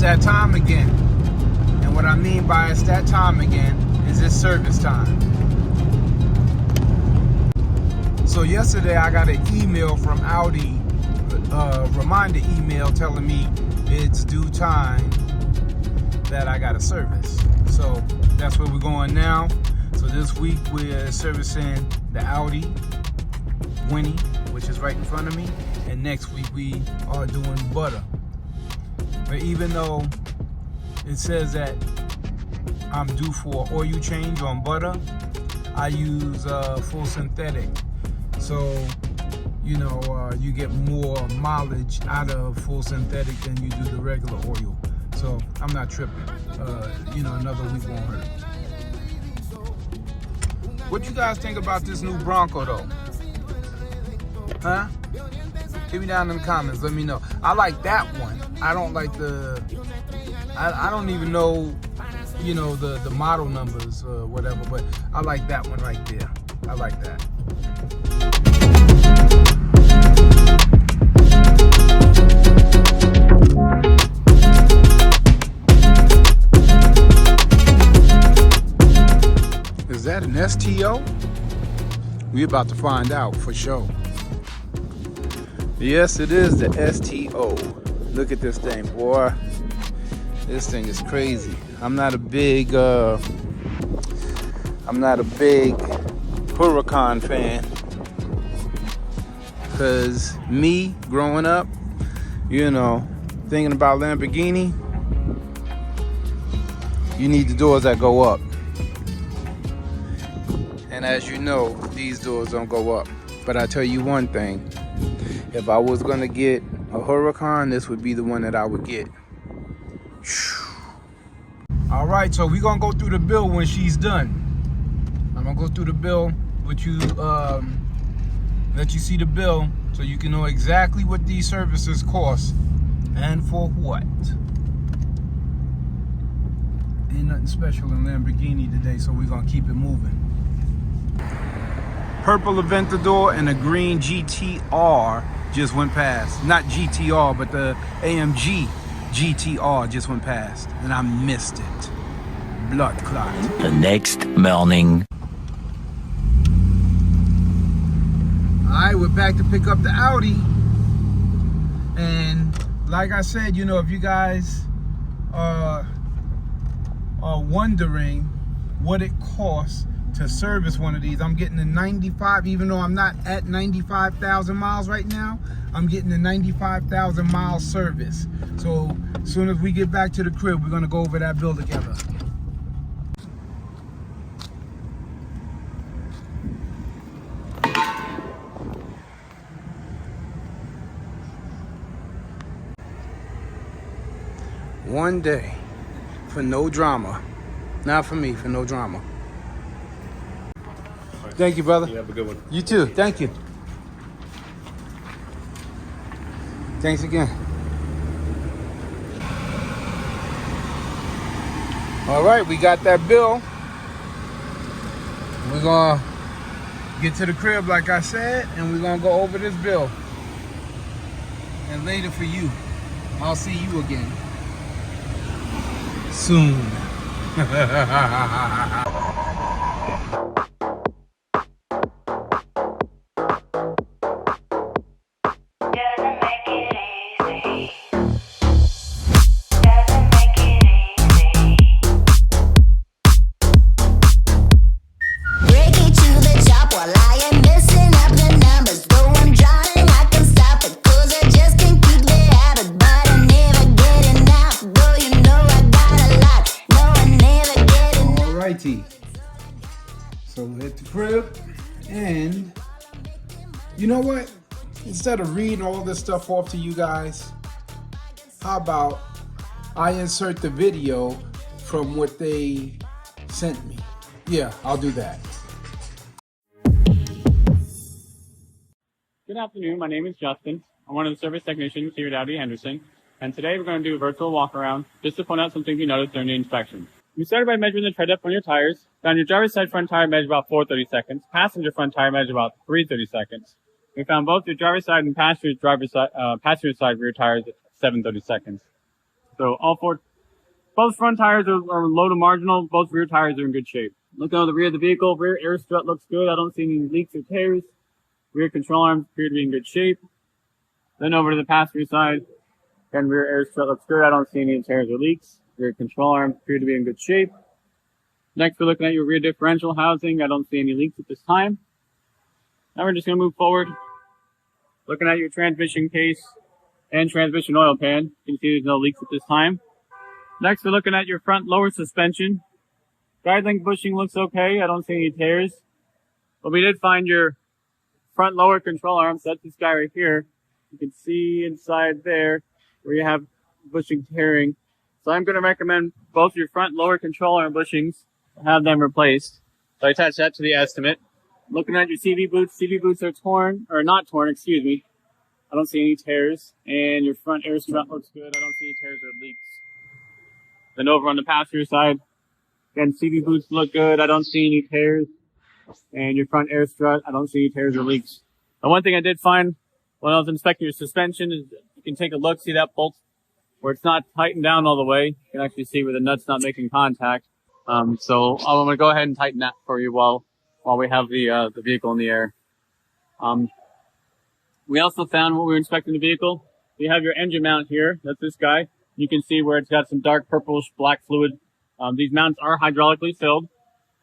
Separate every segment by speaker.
Speaker 1: that time again. And what I mean by it's that time again is it's service time. So yesterday I got an email from Audi, reminder email telling me it's due time that I got a service. So that's where we're going now. So this week we're servicing the Audi Winnie, which is right in front of me. And next week we are doing butter. But even though it says that I'm due for oil change on butter, I use full synthetic. So, you know, you get more mileage out of full synthetic than you do the regular oil. So I'm not tripping. You know, another week won't hurt. What you guys think about this new Bronco though? Huh? Hit me down in the comments, let me know. I like that one. I don't like the, I don't even know, you know, the model numbers or whatever, but I like that one right there. I like that. Is that an STO? We about to find out for sure. Yes, it is the STO. Look at this thing, boy. This thing is crazy. I'm not a big Huracan fan. Cause me growing up, you know, thinking about Lamborghini, you need the doors that go up. And as you know, these doors don't go up. But I tell you one thing, if I was gonna get a Huracan, this would be the one that I would get. All right, so we're gonna go through the bill when she's done. I'm gonna go through the bill with you, let you see the bill so you can know exactly what these services cost and for what. Ain't nothing special in Lamborghini today, so we're gonna keep it moving. Purple Aventador and a green GTR just went past. Not GTR, but the AMG GTR just went past, and I missed it. Blood clot.
Speaker 2: The next morning.
Speaker 1: Alright, we're back to pick up the Audi. And like I said, you know, if you guys are wondering what it costs to service one of these, I'm getting the 95, even though I'm not at 95,000 miles right now, I'm getting the 95,000 mile service. So as soon as we get back to the crib, we're gonna go over that bill together. One day for no drama. Not for me, for no drama. Thank you, brother.
Speaker 3: You have a good one.
Speaker 1: You too. Thank you. Thanks again. All right, we got that bill. We're gonna get to the crib, like I said, and we're gonna go over this bill. And later for you, I'll see you again soon. So hit the crib, and you know what? Instead of reading all this stuff off to you guys, how about I insert the video from what they sent me? Yeah, I'll do that.
Speaker 4: Good afternoon, my name is Justin. I'm one of the service technicians here at Audi Henderson, and today we're going to do a virtual walk around just to point out some things you noticed during the inspection. We started by measuring the tread depth on your tires. Found your driver's side front tire measured about 430 seconds. Passenger front tire measured about 330 seconds. We found both your driver's side and passenger side rear tires at 730 seconds. So both front tires are low to marginal. Both rear tires are in good shape. Looking at the rear of the vehicle, rear air strut looks good. I don't see any leaks or tears. Rear control arms appear to be in good shape. Then over to the passenger side, again, rear air strut looks good. I don't see any tears or leaks. Rear control arms appear to be in good shape. Next, we're looking at your rear differential housing. I don't see any leaks at this time. Now we're just going to move forward. Looking at your transmission case and transmission oil pan. You can see there's no leaks at this time. Next, we're looking at your front lower suspension. Guide link bushing looks okay. I don't see any tears. But we did find your front lower control arms. That's this guy right here. You can see inside there where you have bushing tearing. So I'm going to recommend both your front lower control arm bushings, have them replaced. So I attached that to the estimate. Looking at your CV boots are torn, or not torn, excuse me. I don't see any tears. And your front air strut looks good. I don't see any tears or leaks. Then over on the passenger side, again, CV boots look good. I don't see any tears. And your front air strut, I don't see any tears or leaks. The one thing I did find when I was inspecting your suspension is you can take a look, see that bolt where it's not tightened down all the way. You can actually see where the nut's not making contact. So I'm going to go ahead and tighten that for you while we have the vehicle in the air. We also found when we were inspecting the vehicle, we have your engine mount here. That's this guy. You can see where it's got some dark purplish black fluid. These mounts are hydraulically filled.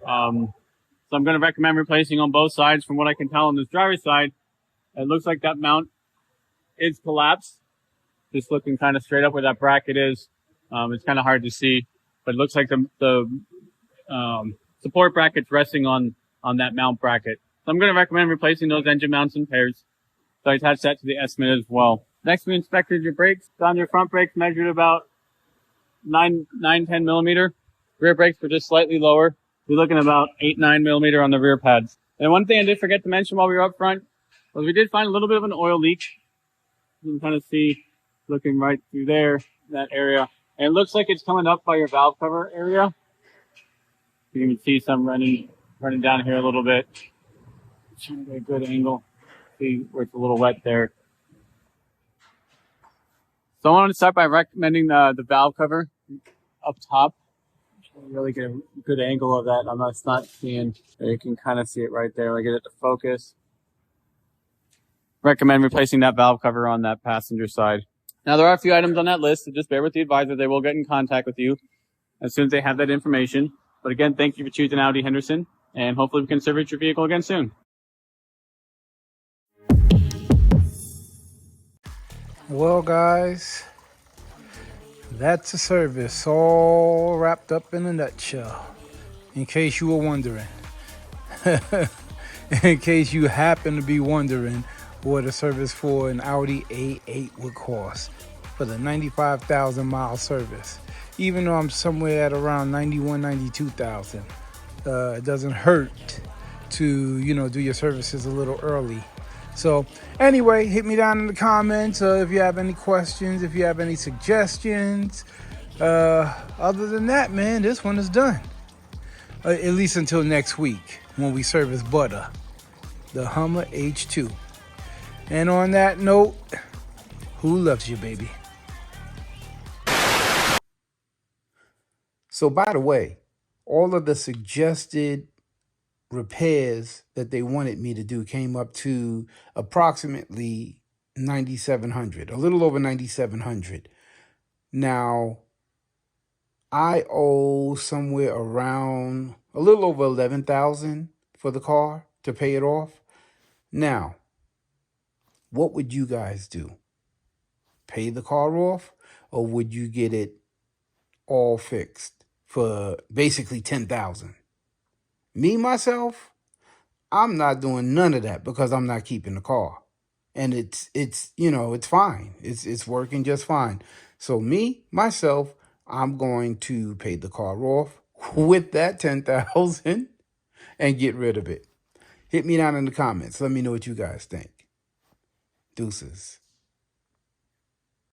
Speaker 4: So I'm going to recommend replacing on both sides. From what I can tell on this driver's side, it looks like that mount is collapsed. Just looking kind of straight up where that bracket is. It's kind of hard to see, but it looks like the support bracket's resting on that mount bracket. So I'm going to recommend replacing those engine mounts in pairs. So I attached that to the estimate as well. Next, we inspected your brakes. On your front brakes measured about 10 millimeter. Rear brakes were just slightly lower. You're looking at about 9 millimeter on the rear pads. And one thing I did forget to mention while we were up front was we did find a little bit of an oil leak. You can kind of see looking right through there, that area. And it looks like it's coming up by your valve cover area. You can see some running down here a little bit. Trying to get a good angle. See where it's a little wet there. So I wanted to start by recommending the valve cover up top. Really get a good angle of that. I'm not seeing. You can kind of see it right there. I get it to focus. Recommend replacing that valve cover on that passenger side. Now there are a few items on that list, so just bear with the advisor. They will get in contact with you as soon as they have that information. But again, thank you for choosing Audi Henderson, and hopefully we can service your vehicle again soon.
Speaker 1: Well, guys, that's a service all wrapped up in a nutshell. In case you were wondering. In case you happen to be wondering what a service for an Audi A8 would cost for the 95,000 mile service. Even though I'm somewhere at around 91, 92,000, it doesn't hurt to, do your services a little early. So anyway, hit me down in the comments if you have any questions, if you have any suggestions. Other than that, man, this one is done. At least until next week when we service Butter, the Hummer H2. And on that note, who loves you, baby? So by the way, all of the suggested repairs that they wanted me to do came up to approximately $9,700, a little over $9,700. Now, I owe somewhere around a little over $11,000 for the car to pay it off. Now, what would you guys do? Pay the car off, or would you get it all fixed for basically $10,000? Me, myself, I'm not doing none of that because I'm not keeping the car. And it's fine. It's working just fine. So me, myself, I'm going to pay the car off with that $10,000 and get rid of it. Hit me down in the comments. Let me know what you guys think. Deuces.